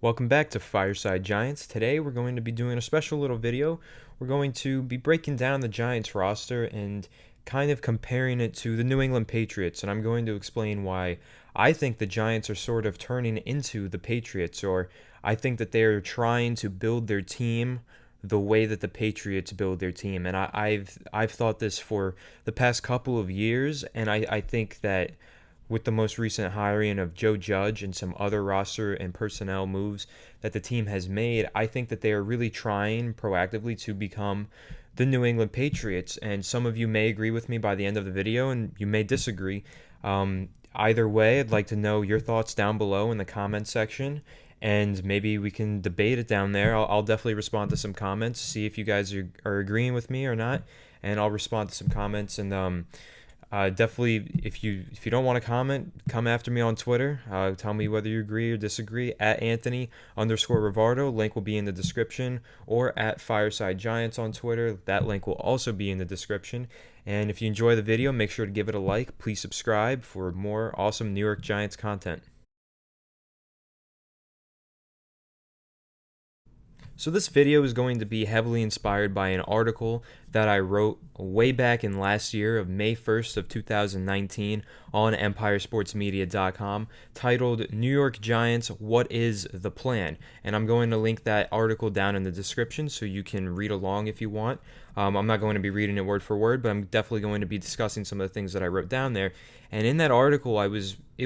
Welcome back to Fireside Giants. Today we're going to be doing a special little video. We're going to be breaking down the Giants roster and kind of comparing it to the New England Patriots. And I'm going to explain why I think the Giants are sort of turning into the Patriots, or I think that they're trying to build their team the way that the Patriots build their team. And I've thought this for the past couple of years, and I think that with the most recent hiring of Joe Judge and some other roster and personnel moves that the team has made, I think that they are really trying proactively to become the New England Patriots. And some of you may agree with me by the end of the video, and you may disagree. Either way, I'd like to know your thoughts down below in the comment section, and maybe we can debate it down there. I'll definitely respond to some comments, see if you guys are agreeing with me or not, and I'll respond to some comments. And definitely, if you don't want to comment, come after me on Twitter. Tell me whether you agree or disagree at Anthony_Rivardo. Link will be in the description, or at Fireside Giants on Twitter. That link will also be in the description. And if you enjoy the video, make sure to give it a like. Please subscribe for more awesome New York Giants content. So this video is going to be heavily inspired by an article that I wrote way back in last year of May 1st of 2019 on EmpireSportsMedia.com titled New York Giants, What is the Plan? And I'm going to link that article down in the description so you can read along if you want. I'm not going to be reading it word for word, but I'm definitely going to be discussing some of the things that I wrote down there. And in that article, it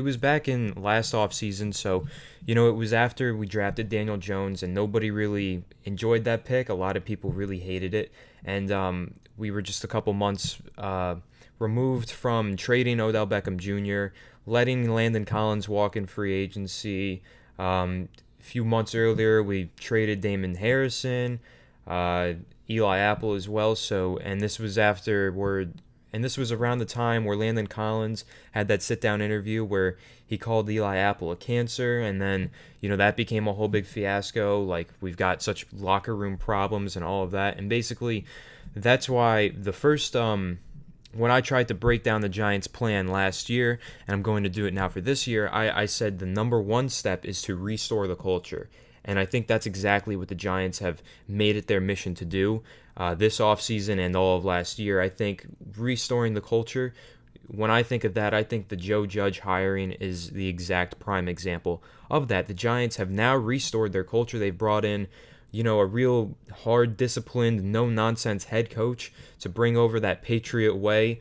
was back in last offseason, so it was after we drafted Daniel Jones, and nobody really enjoyed that pick. A lot of people really hated it, and we were just a couple months removed from trading Odell Beckham Jr., letting Landon Collins walk in free agency. A few months earlier, we traded Damon Harrison, Eli Apple as well. And this was around the time where Landon Collins had that sit-down interview where he called Eli Apple a cancer, and then, that became a whole big fiasco. Like, we've got such locker room problems and all of that. And basically, that's why the first, when I tried to break down the Giants' plan last year, and I'm going to do it now for this year, I said the number one step is to restore the culture. And I think that's exactly what the Giants have made it their mission to do this offseason and all of last year. I think restoring the culture, when I think of that, I think the Joe Judge hiring is the exact prime example of that. The Giants have now restored their culture. They've brought in, a real hard, disciplined, no-nonsense head coach to bring over that Patriot way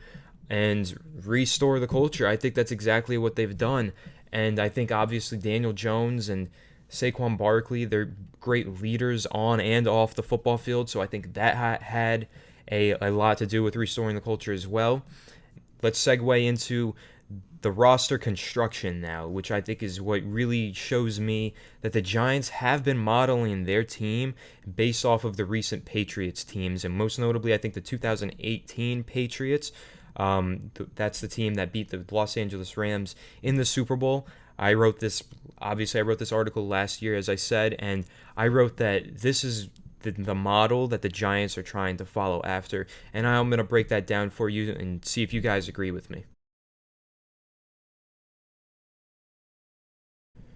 and restore the culture. I think that's exactly what they've done. And I think, obviously, Daniel Jones and Saquon Barkley, they're great leaders on and off the football field, so I think that had a lot to do with restoring the culture as well. Let's segue into the roster construction now, which I think is what really shows me that the Giants have been modeling their team based off of the recent Patriots teams, and most notably, I think the 2018 Patriots. That's the team that beat the Los Angeles Rams in the Super Bowl. I wrote this article last year, as I said, and I wrote that this is the model that the Giants are trying to follow after, and I'm going to break that down for you and see if you guys agree with me.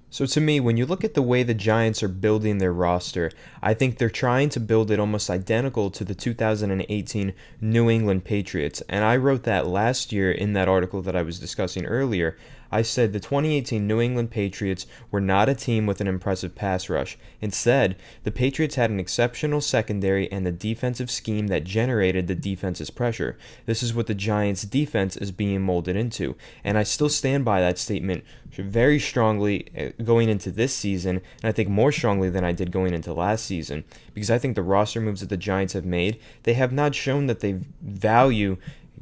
So to me, when you look at the way the Giants are building their roster, I think they're trying to build it almost identical to the 2018 New England Patriots. And I wrote that last year in that article that I was discussing earlier. I said the 2018 New England Patriots were not a team with an impressive pass rush. Instead, the Patriots had an exceptional secondary and a defensive scheme that generated the defense's pressure. This is what the Giants' defense is being molded into. And I still stand by that statement very strongly going into this season, and I think more strongly than I did going into last season, because I think the roster moves that the Giants have made, they have not shown that they value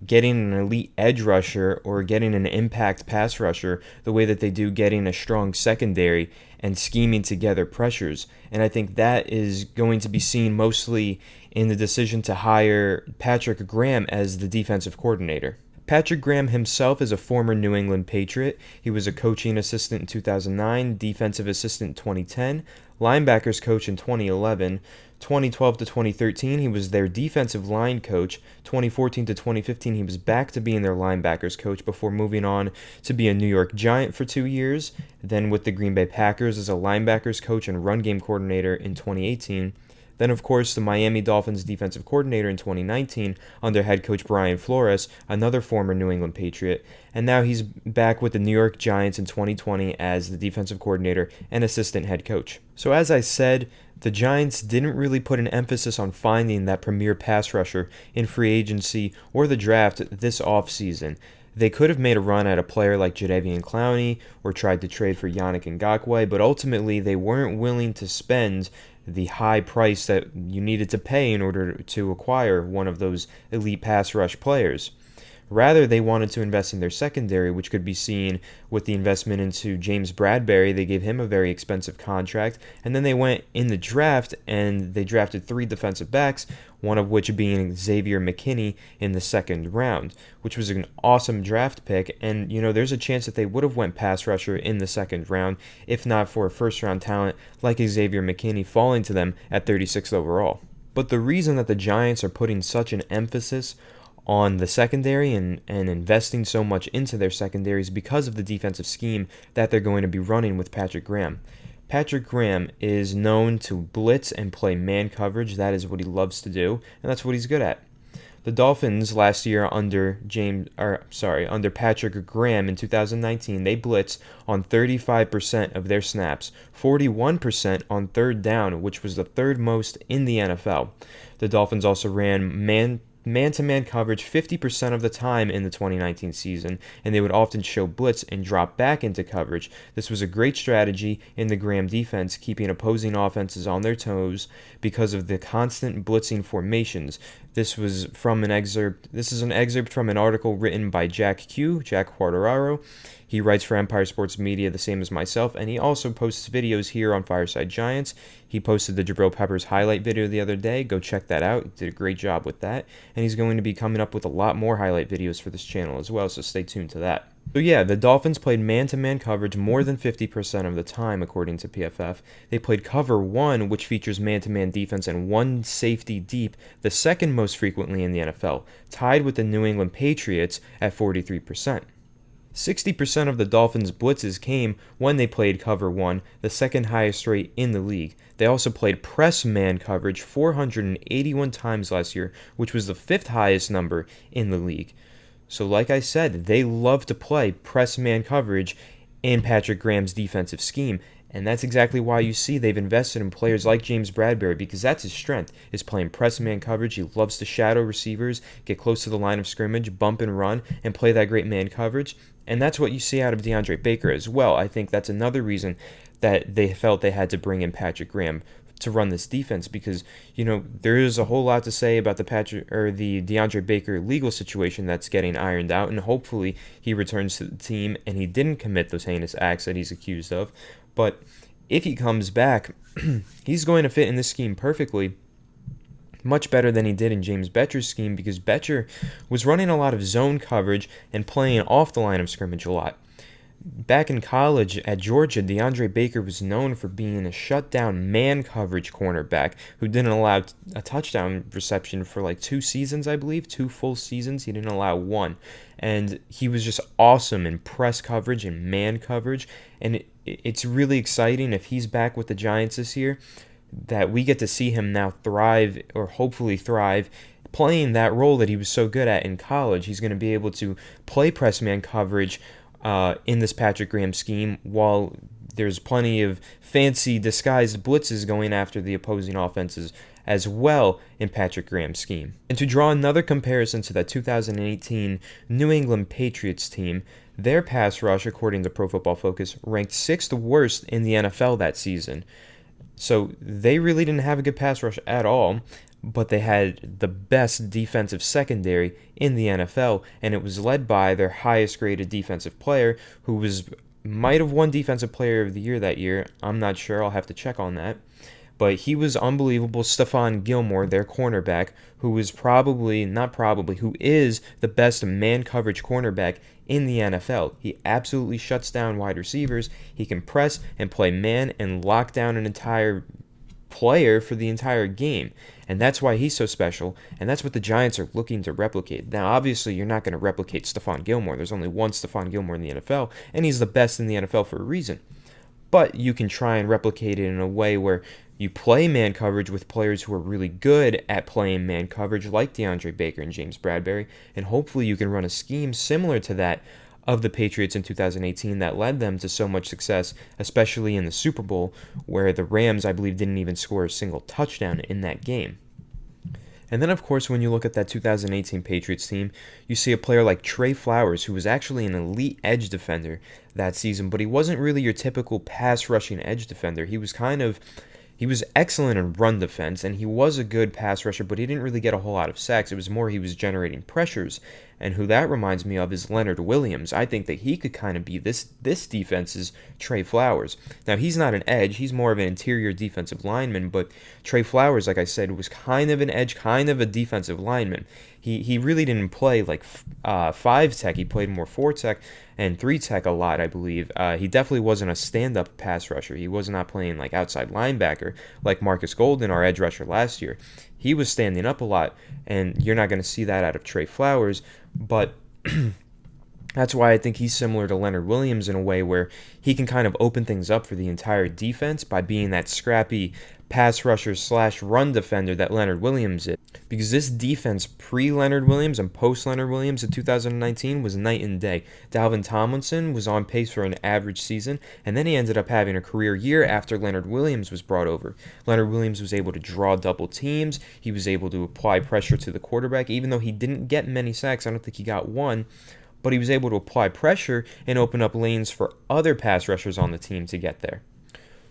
getting an elite edge rusher or getting an impact pass rusher the way that they do getting a strong secondary and scheming together pressures. And I think that is going to be seen mostly in the decision to hire Patrick Graham as the defensive coordinator. Patrick Graham himself is a former New England Patriot. He was a coaching assistant in 2009, defensive assistant in 2010, linebackers coach in 2011. 2012 to 2013, he was their defensive line coach. 2014 to 2015, he was back to being their linebackers coach before moving on to be a New York Giant for 2 years, then with the Green Bay Packers as a linebackers coach and run game coordinator in 2018. Then, of course, the Miami Dolphins defensive coordinator in 2019 under head coach Brian Flores, another former New England Patriot. And now he's back with the New York Giants in 2020 as the defensive coordinator and assistant head coach. So as I said, the Giants didn't really put an emphasis on finding that premier pass rusher in free agency or the draft this offseason. They could have made a run at a player like Jadeveon Clowney or tried to trade for Yannick Ngakoue, but ultimately they weren't willing to spend the high price that you needed to pay in order to acquire one of those elite pass rush players. Rather, they wanted to invest in their secondary, which could be seen with the investment into James Bradberry. They gave him a very expensive contract, and then they went in the draft and they drafted 3 defensive backs, one of which being Xavier McKinney in the second round, which was an awesome draft pick. And, there's a chance that they would have went pass rusher in the second round, if not for a first-round talent like Xavier McKinney falling to them at 36th overall. But the reason that the Giants are putting such an emphasis on the secondary and investing so much into their secondaries because of the defensive scheme that they're going to be running with Patrick Graham. Patrick Graham is known to blitz and play man coverage. That is what he loves to do, and that's what he's good at. The Dolphins last year under Patrick Graham in 2019, they blitzed on 35% of their snaps, 41% on third down, which was the third most in the NFL. The Dolphins also ran man-to-man coverage 50% of the time in the 2019 season, and they would often show blitz and drop back into coverage. This was a great strategy in the Graham defense, keeping opposing offenses on their toes because of the constant blitzing formations. This is an excerpt from an article written by Jack Quartararo. He writes for Empire Sports Media, the same as myself, and he also posts videos here on Fireside Giants. He posted the Jabril Peppers highlight video the other day. Go check that out. He did a great job with that. And he's going to be coming up with a lot more highlight videos for this channel as well, so stay tuned to that. So yeah, the Dolphins played man-to-man coverage more than 50% of the time, according to PFF. They played cover 1, which features man-to-man defense and 1 safety deep, the second most frequently in the NFL, tied with the New England Patriots at 43%. 60% of the Dolphins' blitzes came when they played cover 1, the second highest rate in the league. They also played press man coverage 481 times last year, which was the 5th highest number in the league. So like I said, they love to play press man coverage in Patrick Graham's defensive scheme. And that's exactly why you see they've invested in players like James Bradberry, because that's his strength, is playing press man coverage. He loves to shadow receivers, get close to the line of scrimmage, bump and run, and play that great man coverage. And that's what you see out of DeAndre Baker as well. I think that's another reason that they felt they had to bring in Patrick Graham to run this defense, because there is a whole lot to say about the DeAndre Baker legal situation that's getting ironed out, and hopefully he returns to the team and he didn't commit those heinous acts that he's accused of. But if he comes back, he's going to fit in this scheme perfectly, much better than he did in James Betcher's scheme, because Betcher was running a lot of zone coverage and playing off the line of scrimmage a lot. Back in college at Georgia, DeAndre Baker was known for being a shutdown man coverage cornerback who didn't allow a touchdown reception for like 2 seasons, I believe, 2 full seasons. He didn't allow 1. And he was just awesome in press coverage and man coverage. And it's really exciting if he's back with the Giants this year, that we get to see him now thrive, or hopefully thrive, playing that role that he was so good at in college. He's going to be able to play press man coverage in this Patrick Graham scheme, while there's plenty of fancy disguised blitzes going after the opposing offenses as well in Patrick Graham's scheme. And to draw another comparison to that 2018 New England Patriots team, their pass rush, according to Pro Football Focus, ranked 6th worst in the NFL that season. So they really didn't have a good pass rush at all, but they had the best defensive secondary in the NFL, and it was led by their highest graded defensive player, who might have won Defensive Player of the Year that year. I'm not sure. I'll have to check on that. but he was unbelievable. Stephon Gilmore, their cornerback, who is who is the best man coverage cornerback in the NFL. He absolutely shuts down wide receivers. He can press and play man and lock down an entire player for the entire game. And that's why he's so special, and that's what the Giants are looking to replicate. Now, obviously, you're not going to replicate Stephon Gilmore. There's only one Stephon Gilmore in the NFL, and he's the best in the NFL for a reason. But you can try and replicate it in a way where you play man coverage with players who are really good at playing man coverage, like DeAndre Baker and James Bradbury, and hopefully you can run a scheme similar to that of the Patriots in 2018 that led them to so much success, especially in the Super Bowl, where the Rams, I believe, didn't even score a single touchdown in that game. And then, of course, when you look at that 2018 Patriots team, you see a player like Trey Flowers, who was actually an elite edge defender that season, but he wasn't really your typical pass-rushing edge defender. He was excellent in run defense, and he was a good pass rusher, but he didn't really get a whole lot of sacks. It was more he was generating pressures, and who that reminds me of is Leonard Williams. I think that he could kind of be this defense's Trey Flowers. Now, he's not an edge. He's more of an interior defensive lineman, but Trey Flowers, like I said, was kind of an edge, kind of a defensive lineman. He really didn't play like 5-tech. He played more 4-tech and 3-tech a lot, I believe. He definitely wasn't a stand-up pass rusher. He was not playing like outside linebacker like Marcus Golden, our edge rusher last year. He was standing up a lot, and you're not going to see that out of Trey Flowers, but that's why I think he's similar to Leonard Williams in a way where he can kind of open things up for the entire defense by being that scrappy pass rusher / run defender that Leonard Williams is. Because this defense pre-Leonard Williams and post-Leonard Williams in 2019 was night and day. Dalvin Tomlinson was on pace for an average season, and then he ended up having a career year after Leonard Williams was brought over. Leonard Williams was able to draw double teams. He was able to apply pressure to the quarterback, even though he didn't get many sacks. I don't think he got one. But he was able to apply pressure and open up lanes for other pass rushers on the team to get there.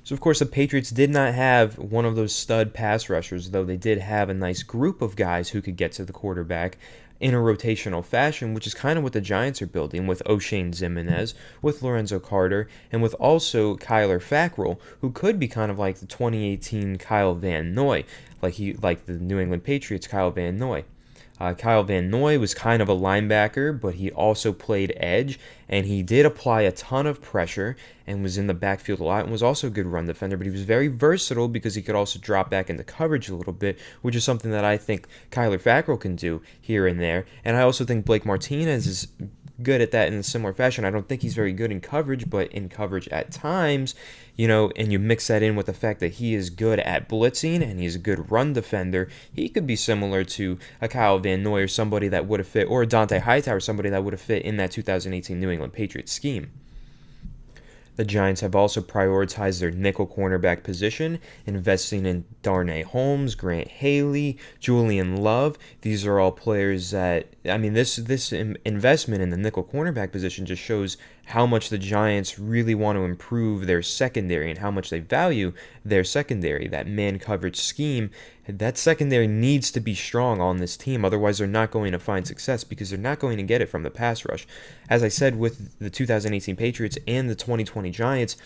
So, of course, the Patriots did not have one of those stud pass rushers, though they did have a nice group of guys who could get to the quarterback in a rotational fashion, which is kind of what the Giants are building with O'Shane Ximines, with Lorenzo Carter, and with also Kyler Fackrell, who could be kind of like the 2018 Kyle Van Noy, like the New England Patriots Kyle Van Noy. Kyle Van Noy was kind of a linebacker, but he also played edge, and he did apply a ton of pressure and was in the backfield a lot and was also a good run defender, but he was very versatile because he could also drop back into coverage a little bit, which is something that I think Kyler Fackrell can do here and there. And I also think Blake Martinez is good at that in a similar fashion. I don't think he's very good in coverage, but in coverage at times, and you mix that in with the fact that he is good at blitzing and he's a good run defender, he could be similar to a Kyle Van Noy or somebody that would have fit, or a Dante Hightower, somebody that would have fit in that 2018 New England Patriots scheme. The Giants have also prioritized their nickel cornerback position, investing in Darnay Holmes, Grant Haley, Julian Love. These are all players that, this investment in the nickel cornerback position just shows how much the Giants really want to improve their secondary and how much they value their secondary, that man coverage scheme. That secondary needs to be strong on this team, otherwise they're not going to find success because they're not going to get it from the pass rush. As I said, with the 2018 Patriots and the 2020 Giants,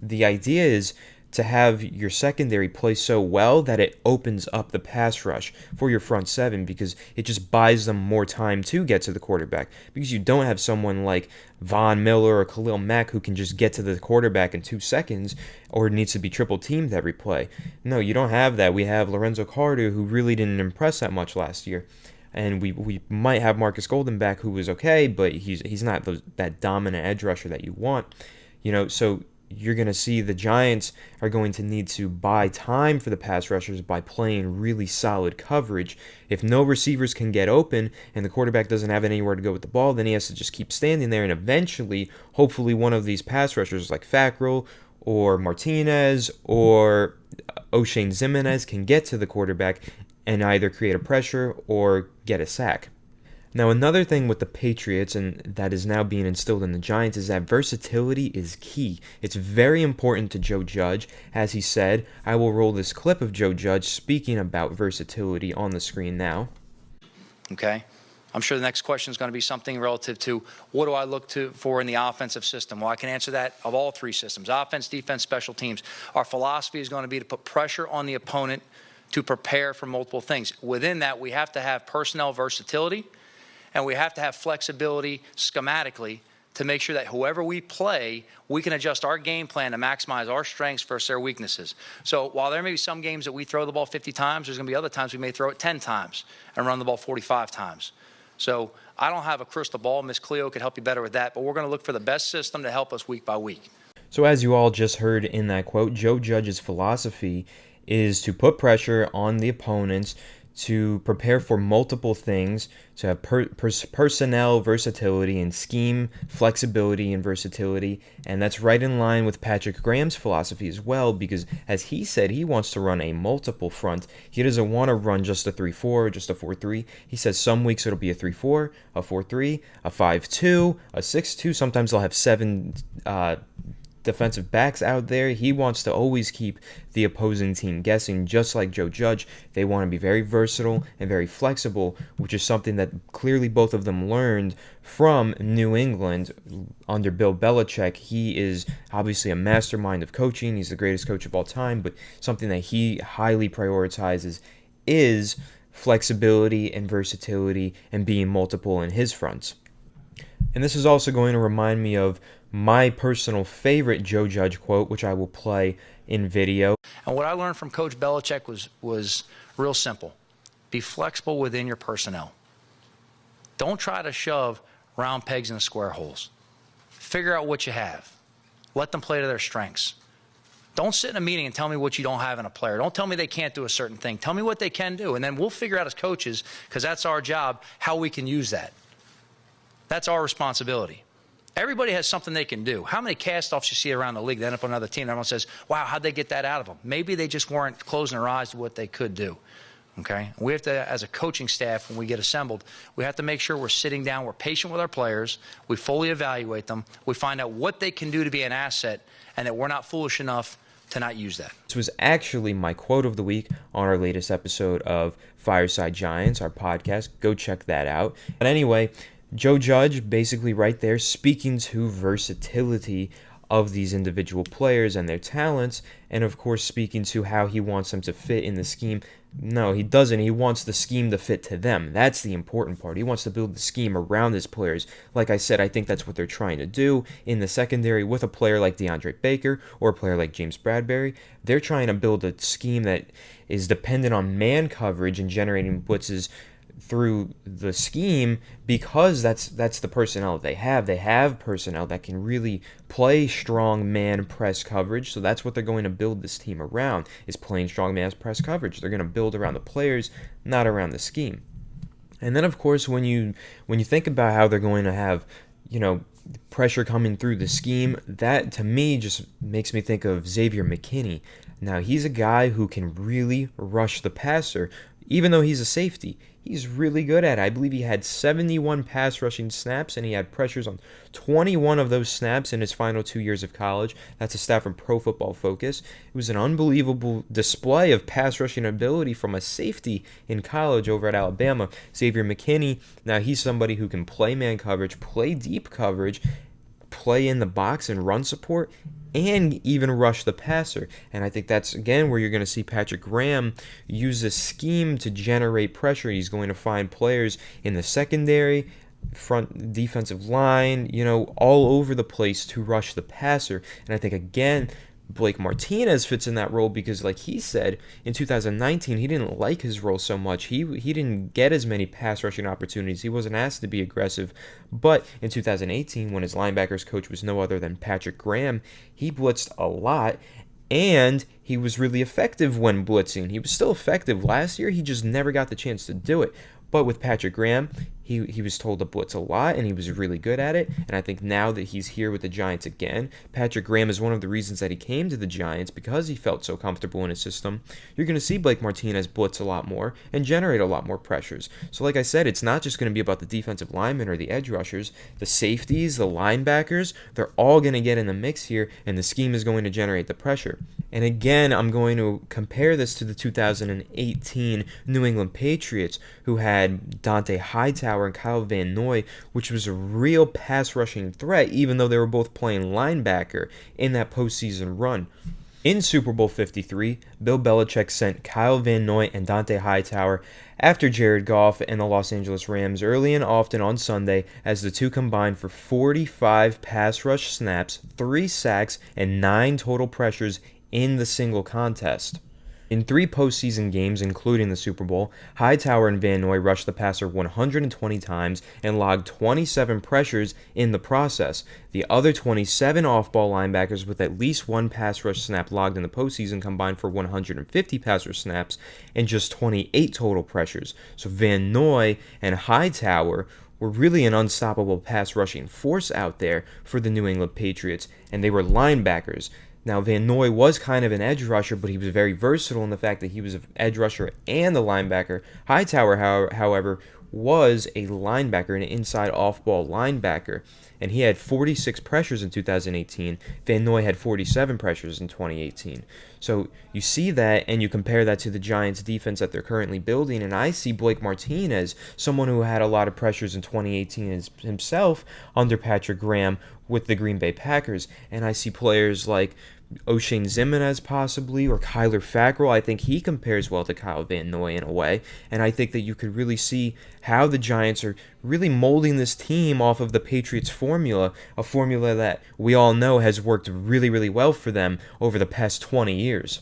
the idea is to have your secondary play so well that it opens up the pass rush for your front seven because it just buys them more time to get to the quarterback, because you don't have someone like Von Miller or Khalil Mack who can just get to the quarterback in 2 seconds or needs to be triple teamed every play. No, you don't have that. We have Lorenzo Carter, who really didn't impress that much last year. And we might have Marcus Golden back, who was okay, but he's not that dominant edge rusher that you want. So you're going to see the Giants are going to need to buy time for the pass rushers by playing really solid coverage. If no receivers can get open and the quarterback doesn't have anywhere to go with the ball, then he has to just keep standing there, and eventually, hopefully, one of these pass rushers like Fackrell or Martinez or O'Shane Ximines can get to the quarterback and either create a pressure or get a sack. Now, another thing with the Patriots, and that is now being instilled in the Giants, is that versatility is key. It's very important to Joe Judge. As he said, I will roll this clip of Joe Judge speaking about versatility on the screen now. Okay? I'm sure the next question is going to be something relative to what do I look for in the offensive system? Well, I can answer that of all three systems: offense, defense, special teams. Our philosophy is going to be to put pressure on the opponent to prepare for multiple things. Within that, we have to have personnel versatility, and we have to have flexibility schematically to make sure that whoever we play, we can adjust our game plan to maximize our strengths versus their weaknesses. So while there may be some games that we throw the ball 50 times, there's going to be other times we may throw it 10 times and run the ball 45 times. So I don't have a crystal ball. Miss Cleo could help you better with that, but we're going to look for the best system to help us week by week. So as you all just heard in that quote, Joe Judge's philosophy is to put pressure on the opponents, to prepare for multiple things, to have personnel versatility and scheme flexibility and versatility. And that's right in line with Patrick Graham's philosophy as well, because as he said, he wants to run a multiple front. He doesn't want to run just a 3-4, just a 4-3. He says some weeks it'll be a 3-4, a 4-3, a 5-2, a 6-2. Sometimes they'll have 7 defensive backs out there. He wants to always keep the opposing team guessing, just like Joe Judge. They want to be very versatile and very flexible, which is something that clearly both of them learned from New England under Bill Belichick. He is obviously a mastermind of coaching. He's the greatest coach of all time, but something that he highly prioritizes is flexibility and versatility and being multiple in his fronts. And this is also going to remind me of my personal favorite Joe Judge quote, which I will play in video. And what I learned from Coach Belichick was real simple. Be flexible within your personnel. Don't try to shove round pegs into square holes. Figure out what you have. Let them play to their strengths. Don't sit in a meeting and tell me what you don't have in a player. Don't tell me they can't do a certain thing. Tell me what they can do, and then we'll figure out as coaches, because that's our job, how we can use that. That's our responsibility. Everybody has something they can do. How many cast-offs you see around the league that end up on another team? Everyone says, wow, how'd they get that out of them? Maybe they just weren't closing their eyes to what they could do. Okay? We have to, as a coaching staff, when we get assembled, we have to make sure we're sitting down, we're patient with our players, we fully evaluate them, we find out what they can do to be an asset, and that we're not foolish enough to not use that. This was actually my quote of the week on our latest episode of Fireside Giants, our podcast. Go check that out. But anyway, Joe Judge basically right there speaking to versatility of these individual players and their talents, and of course speaking to how he wants them to fit in the scheme. No, he doesn't. He wants the scheme to fit to them. That's the important part. He wants to build the scheme around his players. Like I said, I think that's what they're trying to do in the secondary with a player like DeAndre Baker or a player like James Bradbury. They're trying to build a scheme that is dependent on man coverage and generating blitzes through the scheme, because that's the personnel that they have. They have personnel that can really play strong man press coverage, so that's what they're going to build this team around, is playing strong man press coverage. They're going to build around the players, not around the scheme. And then of course when you think about how they're going to have, pressure coming through the scheme, that to me just makes me think of Xavier McKinney. Now he's a guy who can really rush the passer, even though he's a safety. He's really good at it. I believe he had 71 pass rushing snaps, and he had pressures on 21 of those snaps in his final 2 years of college. That's a stat from Pro Football Focus. It was an unbelievable display of pass rushing ability from a safety in college over at Alabama. Xavier McKinney, now he's somebody who can play man coverage, play deep coverage, play in the box and run support, and even rush the passer. And I think that's, again, where you're going to see Patrick Graham use a scheme to generate pressure. He's going to find players in the secondary, front defensive line, all over the place to rush the passer. And I think, again, Blake Martinez fits in that role because, like he said, in 2019, he didn't like his role so much. He didn't get as many pass rushing opportunities. He wasn't asked to be aggressive. But in 2018, when his linebackers coach was no other than Patrick Graham, he blitzed a lot, and he was really effective when blitzing. He was still effective last year. He just never got the chance to do it. But with Patrick Graham, he was told to blitz a lot, and he was really good at it. And I think now that he's here with the Giants again, Patrick Graham is one of the reasons that he came to the Giants, because he felt so comfortable in his system. You're going to see Blake Martinez blitz a lot more and generate a lot more pressures. So like I said, it's not just going to be about the defensive linemen or the edge rushers. The safeties, the linebackers, they're all going to get in the mix here, and the scheme is going to generate the pressure. And again, I'm going to compare this to the 2018 New England Patriots, who had Dante Hightower Hightower and Kyle Van Noy, which was a real pass rushing threat, even though they were both playing linebacker in that postseason run. In Super Bowl 53, Bill Belichick sent Kyle Van Noy and Dante Hightower after Jared Goff and the Los Angeles Rams early and often on Sunday, as the two combined for 45 pass rush snaps, 3 sacks, and 9 total pressures in the single contest. In 3 postseason games, including the Super Bowl, Hightower and Van Noy rushed the passer 120 times and logged 27 pressures in the process. The other 27 off-ball linebackers with at least 1 pass rush snap logged in the postseason combined for 150 pass rush snaps and just 28 total pressures. So Van Noy and Hightower were really an unstoppable pass rushing force out there for the New England Patriots, and they were linebackers. Now, Van Noy was kind of an edge rusher, but he was very versatile in the fact that he was an edge rusher and a linebacker. Hightower, however, was a linebacker, an inside off-ball linebacker, and he had 46 pressures in 2018. Van Noy had 47 pressures in 2018. So you see that, and you compare that to the Giants' defense that they're currently building, and I see Blake Martinez, someone who had a lot of pressures in 2018 himself under Patrick Graham with the Green Bay Packers, and I see players like O'Shane Ximines possibly, or Kyler Fackrell. I think he compares well to Kyle Van Noy in a way, and I think that you could really see how the Giants are really molding this team off of the Patriots formula, a formula that we all know has worked really, really well for them over the past 20 years.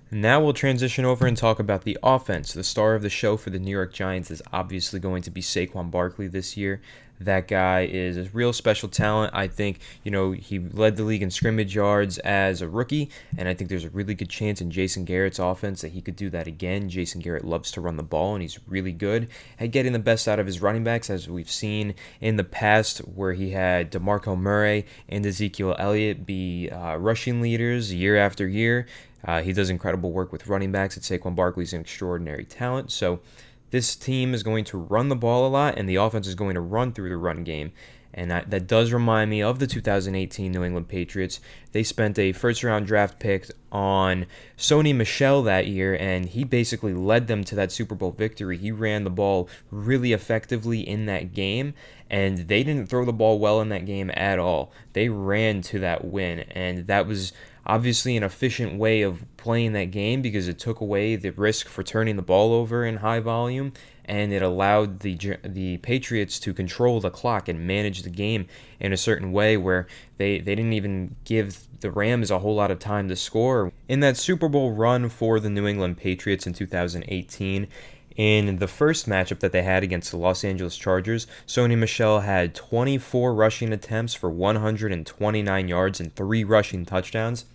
Now we'll transition over and talk about the offense. The star of the show for the New York Giants is obviously going to be Saquon Barkley this year. That guy is a real special talent. I think, he led the league in scrimmage yards as a rookie, and I think there's a really good chance in Jason Garrett's offense that he could do that again. Jason Garrett loves to run the ball, and he's really good at getting the best out of his running backs, as we've seen in the past where he had DeMarco Murray and Ezekiel Elliott be rushing leaders year after year. He does incredible work with running backs. Saquon Barkley's an extraordinary talent. So this team is going to run the ball a lot, and the offense is going to run through the run game. And that does remind me of the 2018 New England Patriots. They spent a first-round draft pick on Sony Michel that year, and he basically led them to that Super Bowl victory. He ran the ball really effectively in that game, and they didn't throw the ball well in that game at all. They ran to that win, and that was obviously an efficient way of playing that game because it took away the risk for turning the ball over in high volume, and it allowed the Patriots to control the clock and manage the game in a certain way where they didn't even give the Rams a whole lot of time to score. In that Super Bowl run for the New England Patriots in 2018, in the first matchup that they had against the Los Angeles Chargers, Sony Michel had 24 rushing attempts for 129 yards and 3 rushing touchdowns.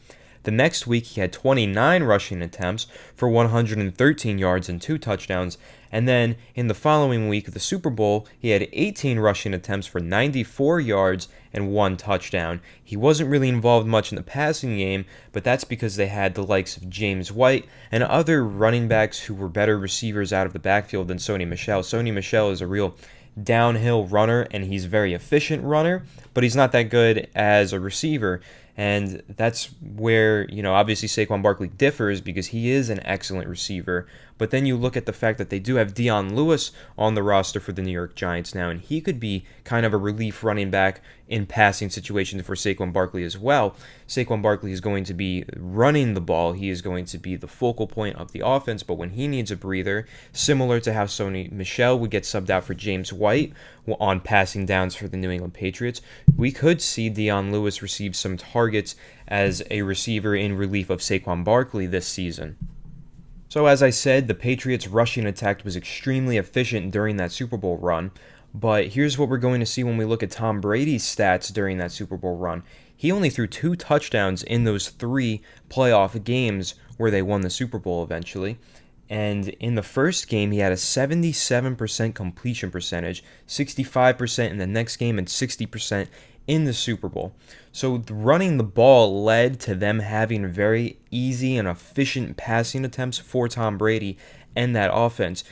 The next week, he had 29 rushing attempts for 113 yards and 2 touchdowns. And then in the following week of the Super Bowl, he had 18 rushing attempts for 94 yards and 1 touchdown. He wasn't really involved much in the passing game, but that's because they had the likes of James White and other running backs who were better receivers out of the backfield than Sony Michel. Sony Michel is a real downhill runner, and he's a very efficient runner, but he's not that good as a receiver. And that's where, obviously Saquon Barkley differs because he is an excellent receiver. But then you look at the fact that they do have Dion Lewis on the roster for the New York Giants now, and he could be kind of a relief running back in passing situations for Saquon Barkley as well. Saquon Barkley is going to be running the ball. He is going to be the focal point of the offense, but when he needs a breather, similar to how Sony Michel would get subbed out for James White on passing downs for the New England Patriots, we could see Dion Lewis receive some targets as a receiver in relief of Saquon Barkley this season. So as I said, the Patriots' rushing attack was extremely efficient during that Super Bowl run, but here's what we're going to see when we look at Tom Brady's stats during that Super Bowl run. He only threw 2 touchdowns in those 3 playoff games where they won the Super Bowl eventually. And in the first game, he had a 77% completion percentage, 65% in the next game, and 60% in the Super Bowl. So running the ball led to them having very easy and efficient passing attempts for Tom Brady and that offense.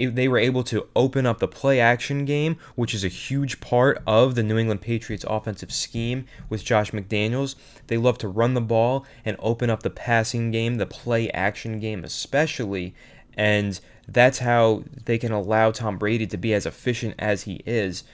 they were able to open up the play action game, which is a huge part of the New England Patriots offensive scheme with Josh McDaniels. They love to run the ball and open up the passing game, the play action game especially, and that's how they can allow Tom Brady to be as efficient as he is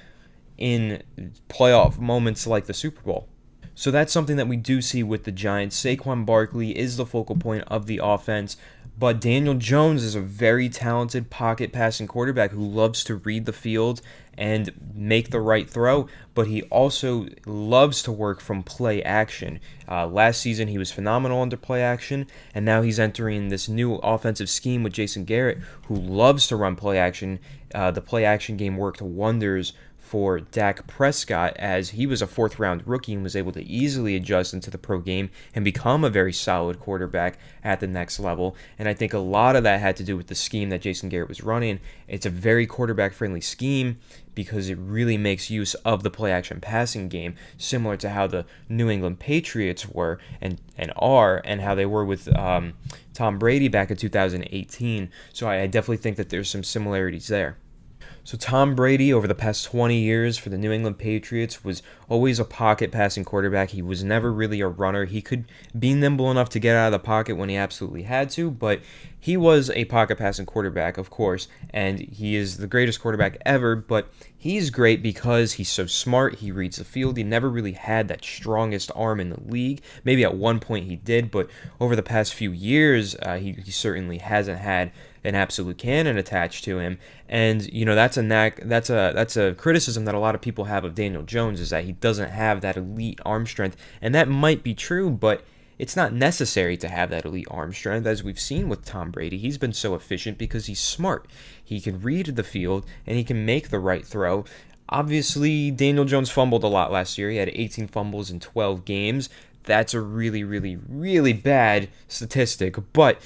in playoff moments like the Super Bowl. So that's something that we do see with the Giants. Saquon Barkley is the focal point of the offense, but Daniel Jones is a very talented pocket passing quarterback who loves to read the field and make the right throw, but he also loves to work from play action. Last season, he was phenomenal under play action, and now he's entering this new offensive scheme with Jason Garrett, who loves to run play action. The play action game worked wonders for Dak Prescott, as he was a fourth-round rookie and was able to easily adjust into the pro game and become a very solid quarterback at the next level. And I think a lot of that had to do with the scheme that Jason Garrett was running. It's a very quarterback-friendly scheme because it really makes use of the play-action passing game, similar to how the New England Patriots were and are, and how they were with Tom Brady back in 2018. So I definitely think that there's some similarities there. So Tom Brady, over the past 20 years for the New England Patriots, was always a pocket passing quarterback. He was never really a runner. He could be nimble enough to get out of the pocket when he absolutely had to, but he was a pocket passing quarterback, of course, and he is the greatest quarterback ever, but he's great because he's so smart. He reads the field. He never really had that strongest arm in the league. Maybe at one point he did, but over the past few years, he certainly hasn't had an absolute cannon attached to him. And that's a criticism that a lot of people have of Daniel Jones, is that he doesn't have that elite arm strength. And that might be true, but it's not necessary to have that elite arm strength. As we've seen with Tom Brady, he's been so efficient because he's smart. He can read the field and he can make the right throw. Obviously, Daniel Jones fumbled a lot last year. He had 18 fumbles in 12 games. That's a really, really, really bad statistic, but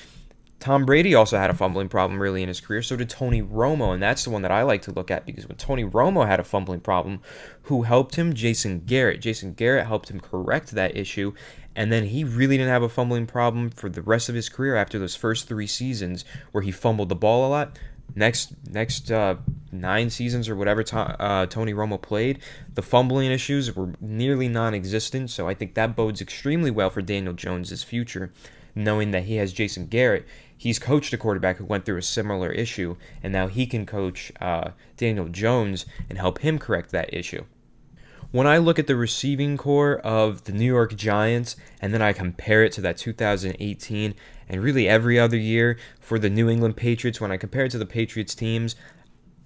Tom Brady also had a fumbling problem early in his career. So did Tony Romo, and that's the one that I like to look at, because when Tony Romo had a fumbling problem, who helped him? Jason Garrett. Jason Garrett helped him correct that issue, and then he really didn't have a fumbling problem for the rest of his career after those first 3 seasons where he fumbled the ball a lot. Next 9 seasons or whatever Tony Romo played, the fumbling issues were nearly non-existent. So I think that bodes extremely well for Daniel Jones' future, knowing that he has Jason Garrett. He's coached a quarterback who went through a similar issue, and now he can coach Daniel Jones and help him correct that issue. When I look at the receiving core of the New York Giants, and then I compare it to that 2018 and really every other year for the New England Patriots, when I compare it to the Patriots teams,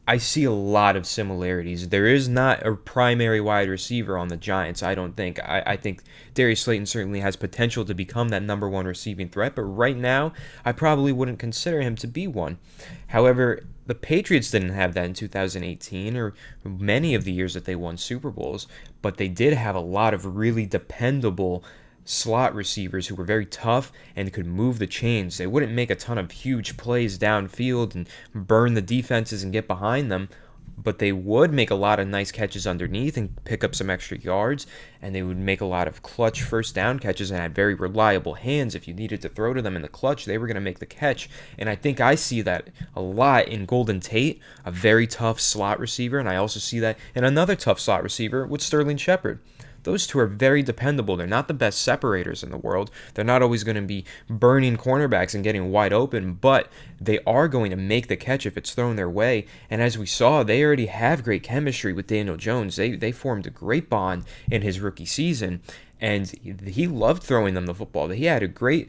I see a lot of similarities. There is not a primary wide receiver on the Giants, I don't think. I think Darius Slayton certainly has potential to become that number 1 receiving threat, but right now, I probably wouldn't consider him to be one. However, the Patriots didn't have that in 2018 or many of the years that they won Super Bowls, but they did have a lot of really dependable slot receivers who were very tough and could move the chains. They wouldn't make a ton of huge plays downfield and burn the defenses and get behind them, but they would make a lot of nice catches underneath and pick up some extra yards, and they would make a lot of clutch first down catches and had very reliable hands. If you needed to throw to them in the clutch, they were going to make the catch, and I think I see that a lot in Golden Tate, a very tough slot receiver, and I also see that in another tough slot receiver with Sterling Shepard. Those two are very dependable. They're not the best separators in the world. They're not always going to be burning cornerbacks and getting wide open, but they are going to make the catch if it's thrown their way. And as we saw, they already have great chemistry with Daniel Jones. They formed a great bond in his rookie season, and he loved throwing them the football. He had a great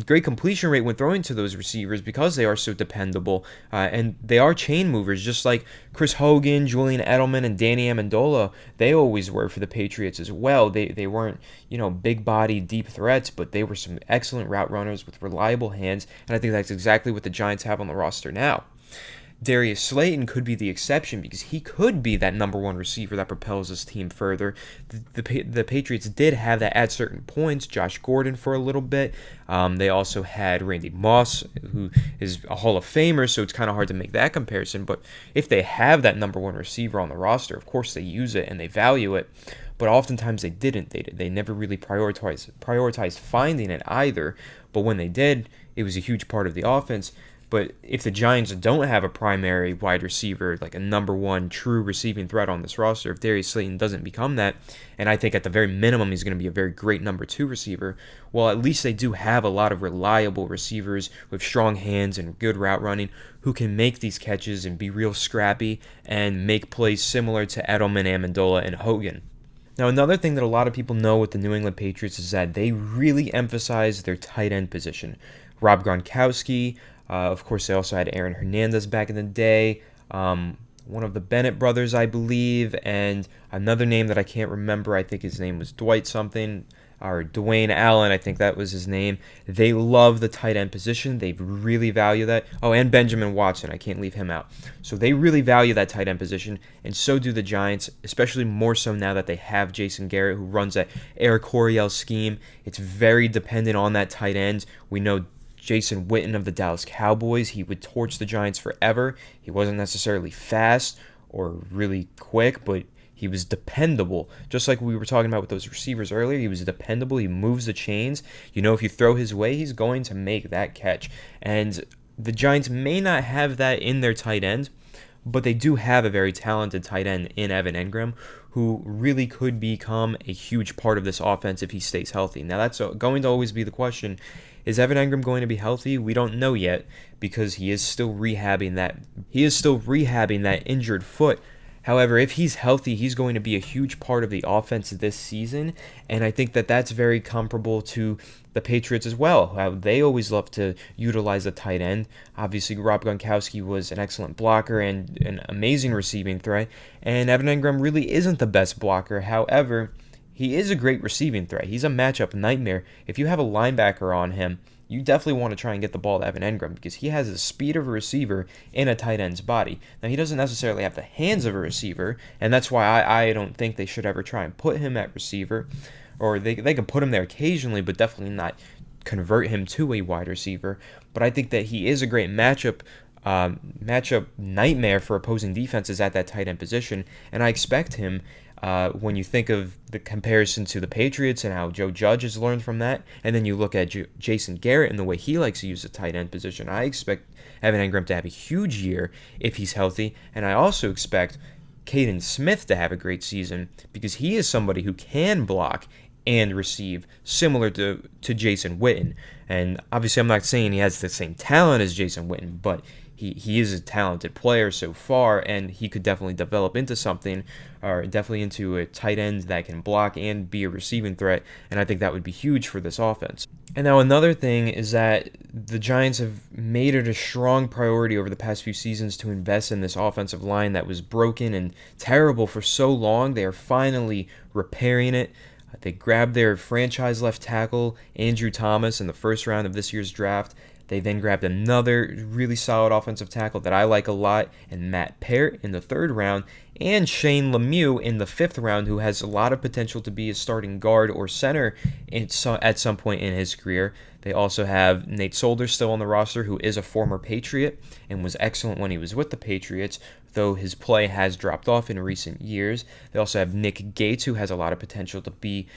great completion rate when throwing to those receivers because they are so dependable, and they are chain movers, just like Chris Hogan, Julian Edelman, and Danny Amendola. They always were for the Patriots as well. They weren't big body deep threats, but they were some excellent route runners with reliable hands, and I think that's exactly what the Giants have on the roster now. Darius Slayton could be the exception because he could be that number 1 receiver that propels his team further. The Patriots did have that at certain points. Josh Gordon for a little bit. They also had Randy Moss, who is a Hall of Famer, so it's kind of hard to make that comparison. But if they have that number 1 receiver on the roster, of course they use it and they value it. But oftentimes they didn't. They never really prioritized finding it either. But when they did, it was a huge part of the offense. But if the Giants don't have a primary wide receiver, like a number one true receiving threat on this roster, if Darius Slayton doesn't become that, and I think at the very minimum he's going to be a very great number two receiver, well, at least they do have a lot of reliable receivers with strong hands and good route running who can make these catches and be real scrappy and make plays similar to Edelman, Amendola, and Hogan. Now, another thing that a lot of people know with the New England Patriots is that they really emphasize their tight end position. Rob Gronkowski, of course, they also had Aaron Hernandez back in the day, one of the Bennett brothers, I believe, and another name that I can't remember. I think his name was Dwight something, or Dwayne Allen, I think that was his name. They love the tight end position. They really value that. Oh, and Benjamin Watson. I can't leave him out. So they really value that tight end position, and so do the Giants, especially more so now that they have Jason Garrett, who runs that Air Coryell scheme. It's very dependent on that tight end. We know Jason Witten of the Dallas Cowboys, he would torch the Giants forever. He wasn't necessarily fast or really quick, but he was dependable. Just like we were talking about with those receivers earlier, he was dependable. He moves the chains. You know, if you throw his way, he's going to make that catch. And the Giants may not have that in their tight end, but they do have a very talented tight end in Evan Engram, who really could become a huge part of this offense if he stays healthy. Now, that's going to always be the question. Is Evan Engram going to be healthy? We don't know yet because he is still rehabbing that injured foot. However, if he's healthy, he's going to be a huge part of the offense this season, and I think that that's very comparable to the Patriots as well, how they always love to utilize the tight end. Obviously, Rob Gronkowski was an excellent blocker and an amazing receiving threat, and Evan Engram really isn't the best blocker. However, he is a great receiving threat. He's a matchup nightmare. If you have a linebacker on him, you definitely want to try and get the ball to Evan Engram because he has the speed of a receiver in a tight end's body. Now, he doesn't necessarily have the hands of a receiver, and that's why I don't think they should ever try and put him at receiver. Or they can put him there occasionally, but definitely not convert him to a wide receiver. But I think that he is a great matchup nightmare for opposing defenses at that tight end position, and I expect him, when you think of the comparison to the Patriots and how Joe Judge has learned from that, and then you look at Jason Garrett and the way he likes to use the tight end position, I expect Evan Engram to have a huge year if he's healthy, and I also expect Caden Smith to have a great season because he is somebody who can block and receive, similar to Jason Witten. And obviously I'm not saying he has the same talent as Jason Witten, but he is a talented player so far, and he could definitely develop into something, or definitely into a tight end that can block and be a receiving threat, and I think that would be huge for this offense. And now another thing is that the Giants have made it a strong priority over the past few seasons to invest in this offensive line that was broken and terrible for so long. They are finally repairing it. They grabbed their franchise left tackle, Andrew Thomas, in the first round of this year's draft. They then grabbed another really solid offensive tackle that I like a lot, and Matt Peart in the third round, and Shane Lemieux in the fifth round, who has a lot of potential to be a starting guard or center at some point in his career. They also have Nate Solder still on the roster, who is a former Patriot and was excellent when he was with the Patriots, though his play has dropped off in recent years. They also have Nick Gates, who has a lot of potential to be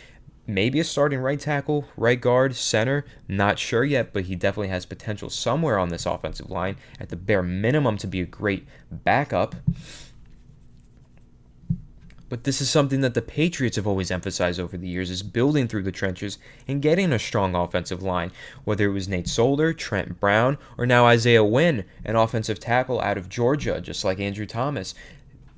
maybe a starting right tackle, right guard, center, not sure yet, but he definitely has potential somewhere on this offensive line, at the bare minimum to be a great backup. But this is something that the Patriots have always emphasized over the years, is building through the trenches and getting a strong offensive line, whether it was Nate Solder, Trent Brown, or now Isaiah Wynn, an offensive tackle out of Georgia, just like Andrew Thomas.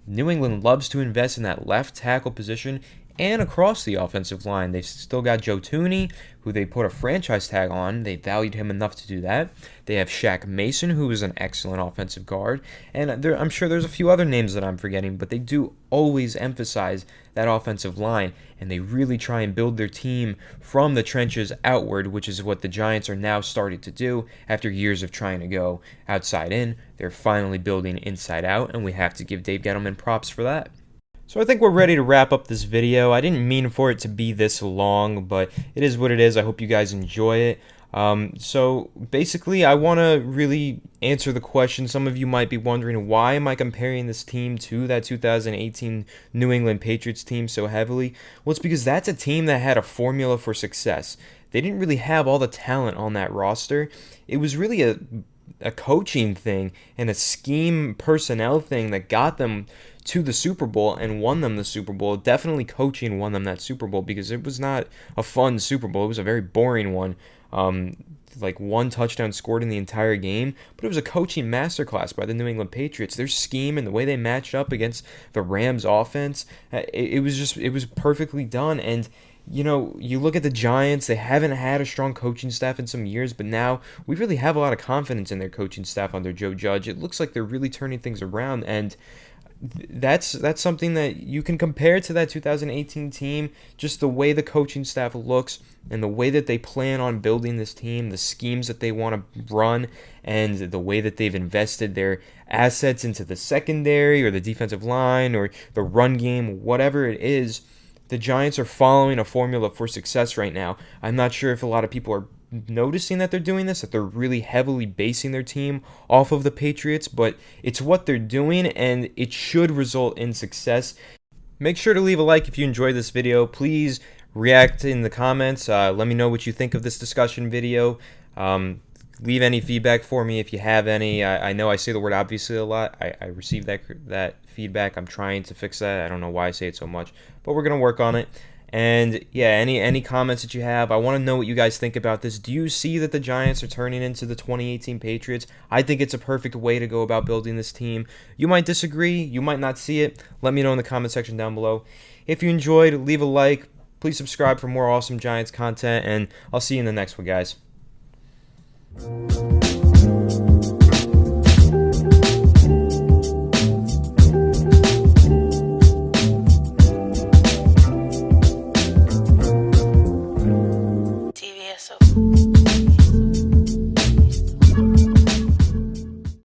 New England loves to invest in that left tackle position and across the offensive line. They've still got Joe Thuney, who they put a franchise tag on. They valued him enough to do that. They have Shaq Mason, who is an excellent offensive guard. And I'm sure there's a few other names that I'm forgetting, but they do always emphasize that offensive line, and they really try and build their team from the trenches outward, which is what the Giants are now starting to do after years of trying to go outside in. They're finally building inside out, and we have to give Dave Gettleman props for that. So I think we're ready to wrap up this video. I didn't mean for it to be this long, but it is what it is. I hope you guys enjoy it. So basically, I want to really answer the question. Some of you might be wondering, why am I comparing this team to that 2018 New England Patriots team so heavily? Well, it's because that's a team that had a formula for success. They didn't really have all the talent on that roster. It was really a a coaching thing and a scheme personnel thing that got them to the Super Bowl and won them the Super Bowl. Definitely coaching won them that Super Bowl, because it was not a fun Super Bowl. It was a very boring one. Like one touchdown scored in the entire game, but it was a coaching masterclass by the New England Patriots. Their scheme and the way they matched up against the Rams offense, it was perfectly done. And you look at the Giants, they haven't had a strong coaching staff in some years, but now we really have a lot of confidence in their coaching staff under Joe Judge. It looks like they're really turning things around, and that's something that you can compare to that 2018 team. Just the way the coaching staff looks and the way that they plan on building this team, the schemes that they want to run, and the way that they've invested their assets into the secondary or the defensive line or the run game, whatever it is. The Giants are following a formula for success right now. I'm not sure if a lot of people are noticing that they're doing this, that they're really heavily basing their team off of the Patriots, but it's what they're doing, and it should result in success. Make sure to leave a like if you enjoyed this video. Please react in the comments. Let me know what you think of this discussion video. Leave any feedback for me if you have any. I know I say the word obviously a lot. I received that feedback. I'm trying to fix that. I don't know why I say it so much, but we're going to work on it. And yeah, any comments that you have, I want to know what you guys think about this. Do you see that the Giants are turning into the 2018 Patriots? I think it's a perfect way to go about building this team. You might disagree, you might not see it. Let me know in the comment section down below. If you enjoyed, leave a like. Please subscribe for more awesome Giants content, and I'll see you in the next one, guys. TVSO.